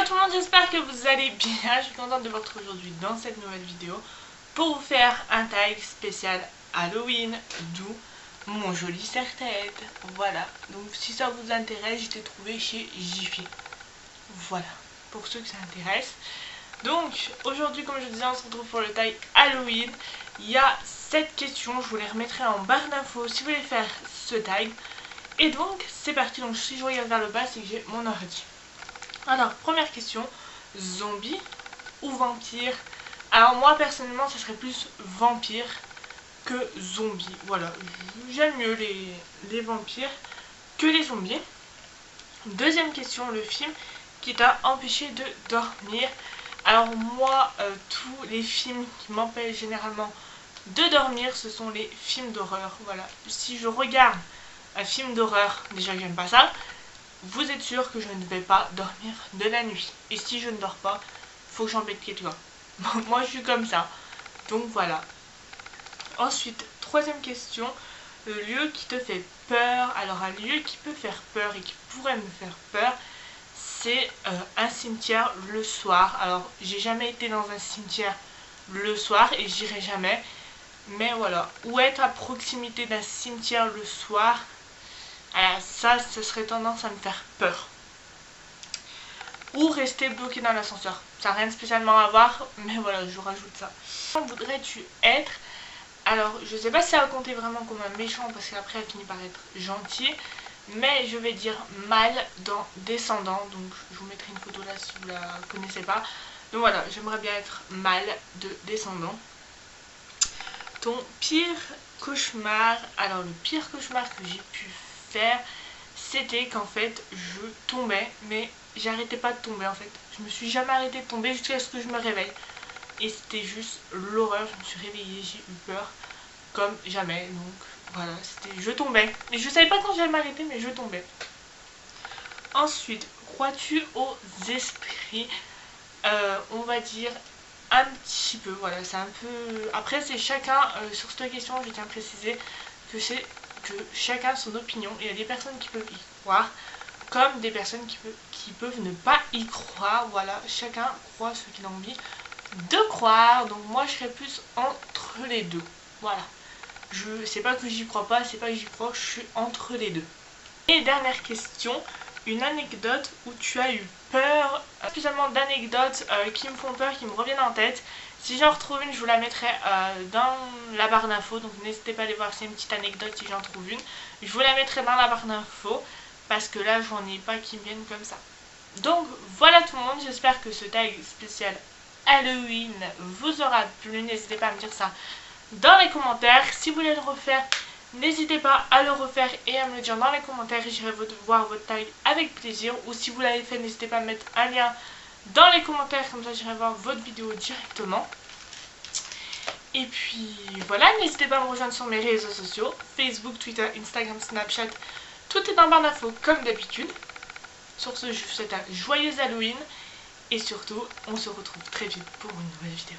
tout le monde, j'espère que vous allez bien. Je suis contente de vous retrouver aujourd'hui dans cette nouvelle vidéo pour vous faire un tag spécial Halloween, d'où mon joli serre-tête. Voilà, donc si ça vous intéresse, je l'ai trouvé chez Jiffy. Voilà, pour ceux que ça intéresse. Donc aujourd'hui, comme je disais, on se retrouve pour le tag Halloween. Il y a 7 questions, je vous les remettrai en barre d'infos si vous voulez faire ce tag. Et donc c'est parti. Donc si je regarde vers le bas, c'est que j'ai mon ordi. Alors première question, zombie ou vampire? Alors moi personnellement ça serait plus vampire que zombie. Voilà, j'aime mieux les vampires que les zombies. Deuxième question, le film qui t'a empêché de dormir. Alors moi, tous les films qui m'empêchent généralement de dormir, ce sont les films d'horreur. Voilà, si je regarde un film d'horreur, déjà j'aime pas ça, vous êtes sûr que je ne vais pas dormir de la nuit. Et si je ne dors pas, faut que j'embête quelqu'un. Moi je suis comme ça. Donc voilà. Ensuite, troisième question, le lieu qui te fait peur. Alors un lieu qui peut faire peur et qui pourrait me faire peur, c'est un cimetière le soir. Alors j'ai jamais été dans un cimetière le soir et j'irai jamais. Mais voilà, ou être à proximité d'un cimetière le soir, ça serait tendance à me faire peur. Ou rester bloqué dans l'ascenseur. Ça n'a rien de spécialement à voir, mais voilà, je rajoute ça. Voudrais-tu être? Alors, je sais pas si ça va compter vraiment comme un méchant, parce qu'après elle finit par être gentille. Mais je vais dire mal dans Descendant. Donc je vous mettrai une photo là si vous la connaissez pas. Donc voilà, j'aimerais bien être mal de Descendant. Ton pire cauchemar? Alors le pire cauchemar que j'ai pu faire, c'était qu'en fait je tombais, mais j'arrêtais pas de tomber en fait. Je me suis jamais arrêtée de tomber jusqu'à ce que je me réveille. Et c'était juste l'horreur, je me suis réveillée, j'ai eu peur comme jamais. Donc voilà, je tombais. Et je savais pas quand j'allais m'arrêter, mais je tombais. Ensuite, crois-tu aux esprits? On va dire un petit peu, voilà, c'est un peu... Après c'est chacun, sur cette question je tiens à préciser que c'est que chacun son opinion. Il y a des personnes qui peuvent y croire, comme des personnes qui peuvent ne pas y croire. Voilà, chacun croit ce qu'il a envie de croire. Donc moi je serais plus entre les deux. Voilà, je sais pas que j'y crois pas, c'est pas que j'y crois, je suis entre les deux. Et dernière question, une anecdote où tu as eu peur, spécialement d'anecdotes qui me font peur, qui me reviennent en tête. Si j'en retrouve une, je vous la mettrai dans la barre d'infos, donc n'hésitez pas à aller voir, c'est une petite anecdote si j'en trouve une. Je vous la mettrai dans la barre d'infos, parce que là j'en ai pas qui me viennent comme ça. Donc voilà tout le monde, j'espère que ce tag spécial Halloween vous aura plu, n'hésitez pas à me dire ça dans les commentaires. Si vous voulez le refaire, n'hésitez pas à le refaire et à me le dire dans les commentaires et j'irai voir votre tag avec plaisir. Ou si vous l'avez fait, n'hésitez pas à mettre un lien dans les commentaires, comme ça j'irai voir votre vidéo directement. Et puis voilà, n'hésitez pas à me rejoindre sur mes réseaux sociaux, Facebook, Twitter, Instagram, Snapchat. Tout est en barre d'infos comme d'habitude. Sur ce, je vous souhaite un joyeux Halloween. Et surtout, on se retrouve très vite pour une nouvelle vidéo.